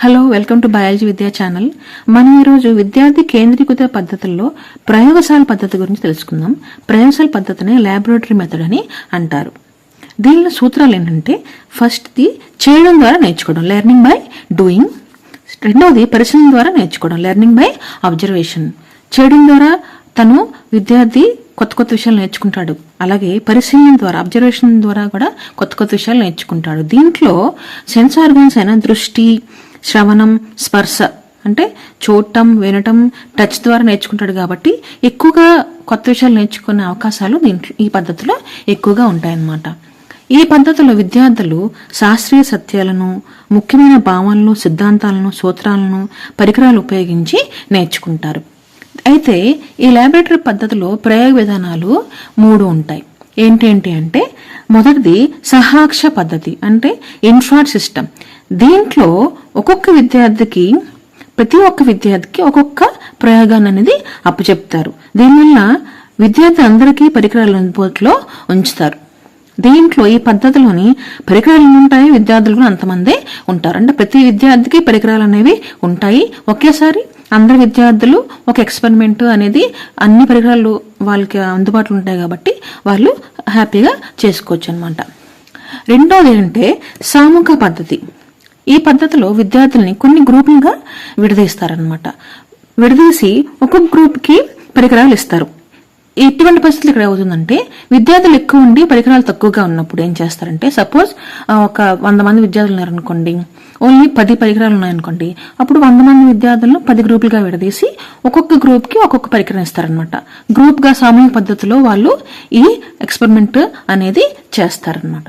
Hello, welcome to biology విద్యా channel. మనం ఈరోజు విద్యార్థి కేంద్రీకృత పద్ధతుల్లో ప్రయోగశాల పద్ధతి గురించి తెలుసుకుందాం. ప్రయోగశాల పద్ధతిని ల్యాబొరేటరీ మెథడ్ అని అంటారు. దీనిలో సూత్రాలు ఏంటంటే, ఫస్ట్ది చేయడం ద్వారా నేర్చుకోవడం, లెర్నింగ్ బై డూయింగ్. రెండవది పరిశీలన ద్వారా నేర్చుకోవడం, లెర్నింగ్ బై అబ్జర్వేషన్. చేయడం ద్వారా విద్యార్థి కొత్త కొత్త విషయాలు నేర్చుకుంటాడు. అలాగే పరిశీలన ద్వారా, అబ్జర్వేషన్ ద్వారా కూడా కొత్త కొత్త విషయాలు నేర్చుకుంటాడు. దీంట్లో సెన్స్ ఆర్గాన్స్ అయిన దృష్టి, శ్రవణం, స్పర్శ అంటే చూడటం, వినటం, టచ్ ద్వారా నేర్చుకుంటాడు. కాబట్టి ఎక్కువగా కొత్త విషయాలు నేర్చుకునే అవకాశాలు ఈ పద్ధతిలో ఎక్కువగా ఉంటాయన్నమాట. ఈ పద్ధతిలో విద్యార్థులు శాస్త్రీయ సత్యాలను, ముఖ్యమైన భావనలు, సిద్ధాంతాలను, సూత్రాలను, పరికరాలు ఉపయోగించి నేర్చుకుంటారు. అయితే ఈ ల్యాబొరేటరీ పద్ధతిలో ప్రయోగ విధానాలు 3 ఉంటాయి. ఏంటి అంటే, మొదటిది సహాక్ష పద్ధతి అంటే ఇన్ఫ్రాడ్ సిస్టమ్. దీంట్లో ప్రతి ఒక్క విద్యార్థికి ఒక్కొక్క ప్రయోగాన్ని అనేది అప్పచెప్తారు. దీనివల్ల విద్యార్థి అందరికీ పరికరాలు అందుబాటులో ఉంచుతారు. దీంట్లో ఈ పద్ధతిలోని పరికరాలు ఉంటాయి, విద్యార్థులు కూడా అంతమందే ఉంటారు. అంటే ప్రతి విద్యార్థికి పరికరాలు అనేవి ఉంటాయి. ఒకేసారి అందరు విద్యార్థులు ఒక ఎక్స్పెరిమెంట్ అనేది అన్ని పరికరాలు వాళ్ళకి అందుబాటులో ఉంటాయి కాబట్టి వాళ్ళు హ్యాపీగా చేసుకోవచ్చు అనమాట. రెండోది ఏంటంటే సామూహిక పద్ధతి. ఈ పద్ధతిలో విద్యార్థుల్ని కొన్ని గ్రూపులుగా విడదీస్తారనమాట. విడదీసి ఒక్కొక్క గ్రూప్కి పరికరాలు ఇస్తారు. ఎటువంటి పరిస్థితులు ఇక్కడ అవుతుందంటే, విద్యార్థులు ఎక్కువ ఉండి పరికరాలు తక్కువగా ఉన్నప్పుడు ఏం చేస్తారంటే, సపోజ్ ఒక 100 మంది విద్యార్థులు ఉన్నారనుకోండి, ఓన్లీ 10 పరికరాలు ఉన్నాయనుకోండి, అప్పుడు 100 మంది విద్యార్థులను 10 గ్రూపులుగా విడదీసి ఒక్కొక్క గ్రూప్ కి ఒక్కొక్క పరికరం ఇస్తారనమాట. గ్రూప్ గా సామూహిక పద్ధతిలో వాళ్ళు ఈ ఎక్స్పెరిమెంట్ అనేది చేస్తారనమాట.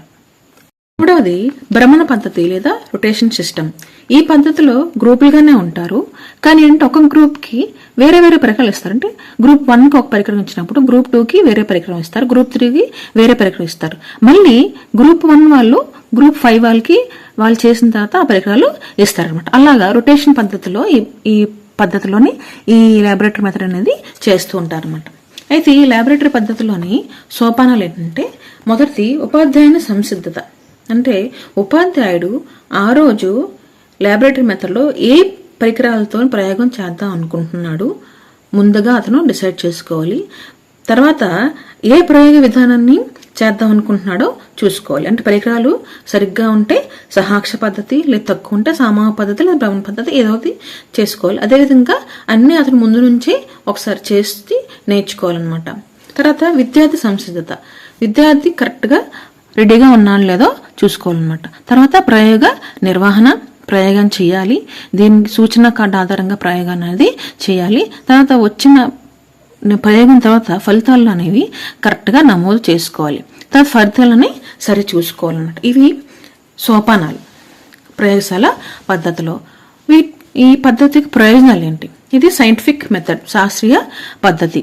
మూడవది భ్రమణ పద్ధతి లేదా రొటేషన్ సిస్టమ్. ఈ పద్ధతిలో గ్రూపులుగానే ఉంటారు, కానీ ఏంటంటే ఒక గ్రూప్ కి వేరే వేరే పరికరాలు ఇస్తారు. అంటే గ్రూప్ 1కి ఒక పరికరం ఇచ్చినప్పుడు గ్రూప్ 2కి వేరే పరికరం ఇస్తారు, గ్రూప్ 3కి వేరే పరికరం ఇస్తారు. మళ్ళీ గ్రూప్ 1 వాళ్ళు గ్రూప్ 5 వాళ్ళకి వాళ్ళు చేసిన తర్వాత ఆ పరికరాలు ఇస్తారనమాట. అలాగా రొటేషన్ పద్ధతిలో ఈ పద్ధతిలోని ఈ ల్యాబొరేటరీ మెథడ్ అనేది చేస్తూ ఉంటారనమాట. అయితే ఈ ల్యాబొరేటరీ పద్ధతిలోని సోపానాలు ఏంటంటే, మొదటిది ఉపాధ్యాయుని సంసిద్ధత. అంటే ఉపాధ్యాయుడు ఆ రోజు ల్యాబొరేటరీ మెథడ్లో ఏ పరికరాలతో ప్రయోగం చేద్దాం అనుకుంటున్నాడు ముందుగా అతను డిసైడ్ చేసుకోవాలి. తర్వాత ఏ ప్రయోగ విధానాన్ని చేద్దాం అనుకుంటున్నాడో చూసుకోవాలి. అంటే పరికరాలు సరిగ్గా ఉంటే సహాక్ష పద్ధతి, లేదా తక్కువ ఉంటే సామూహిక పద్ధతి లేదా భ్రమణ పద్ధతి ఏదోది చేసుకోవాలి. అదేవిధంగా అన్ని అతను ముందు నుంచే ఒకసారి చేసి నేర్చుకోవాలన్నమాట. తర్వాత విద్యార్థి సంసిద్ధత. విద్యార్థి కరెక్ట్గా రెడీగా ఉన్నాను లేదో చూసుకోవాలన్నమాట. తర్వాత ప్రయోగ నిర్వహణ, ప్రయోగం చేయాలి, దీనికి సూచన కార్డు ఆధారంగా ప్రయోగాన్ని అనేది చేయాలి. తర్వాత వచ్చిన ప్రయోగం తర్వాత ఫలితాలు అనేవి కరెక్ట్గా నమోదు చేసుకోవాలి. తర్వాత ఫలితాలని సరి చూసుకోవాలన్నమాట. ఇవి సోపానాలు ప్రయోగశాల పద్ధతిలో. ఈ పద్ధతికి ప్రయోజనాలు ఏంటి? ఇది సైంటిఫిక్ మెథడ్, శాస్త్రీయ పద్ధతి,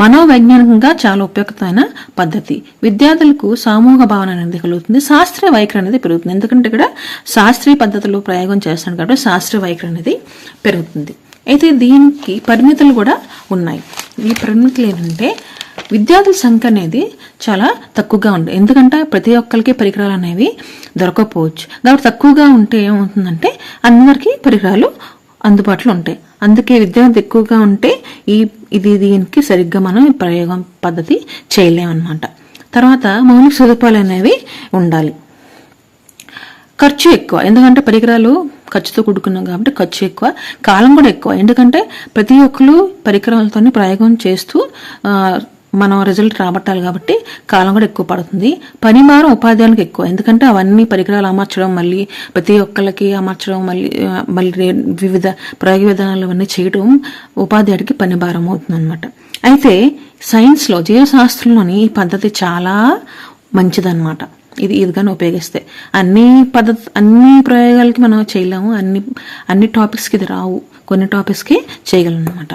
మనోవైజ్ఞానికంగా చాలా ఉపయుక్తమైన పద్ధతి. విద్యార్థులకు సామూహిక భావన అనేది కలుగుతుంది, శాస్త్రీయ వైఖరి అనేది పెరుగుతుంది. ఎందుకంటే ఇక్కడ శాస్త్రీయ పద్ధతులు ప్రయోగం చేస్తాడు కాబట్టి శాస్త్రీయ వైఖరి అనేది పెరుగుతుంది. అయితే దీనికి పరిమితులు కూడా ఉన్నాయి. ఈ పరిమితులు ఏంటంటే, విద్యార్థుల సంఖ్య అనేది చాలా తక్కువగా ఉంటుంది. ఎందుకంటే ప్రతి ఒక్కరికి పరికరాలు అనేవి దొరకకపోవచ్చు. కాబట్టి తక్కువగా ఉంటే ఏమవుతుందంటే అందరికీ పరికరాలు అందుబాటులో ఉంటాయి. అందుకే విద్యార్థి ఎక్కువగా ఉంటే దీనికి సరిగ్గా మనం ప్రయోగం పద్ధతి చేయలేమన్నమాట. తర్వాత మౌలిక సదుపాయాలు అనేవి ఉండాలి. ఖర్చు ఎక్కువ, ఎందుకంటే పరికరాలు ఖర్చుతో కూడుకున్నాం కాబట్టి ఖర్చు ఎక్కువ, కాలం కూడా ఎక్కువ. ఎందుకంటే ప్రతి ఒక్కరు పరికరాలతో ప్రయోగం చేస్తూ మనం రిజల్ట్ రాబట్టాలి కాబట్టి కాలం కూడా ఎక్కువ పడుతుంది. పని భారం ఉపాధ్యాయులకు ఎక్కువ, ఎందుకంటే అవన్నీ పరికరాలు అమర్చడం, మళ్ళీ ప్రతి ఒక్కళ్ళకి అమర్చడం, మళ్ళీ వివిధ ప్రయోగ విధానాలు అవన్నీ చేయడం ఉపాధ్యాయుడికి పని భారం అవుతుంది అనమాట. అయితే సైన్స్లో, జీవశాస్త్రంలోని ఈ పద్ధతి చాలా మంచిదన్నమాట. ఇదిగానే ఉపయోగిస్తే అన్ని ప్రయోగాలకి మనం చేయలేము, అన్ని టాపిక్స్కి ఇది రావు, కొన్ని టాపిక్స్కి చేయగలం అనమాట.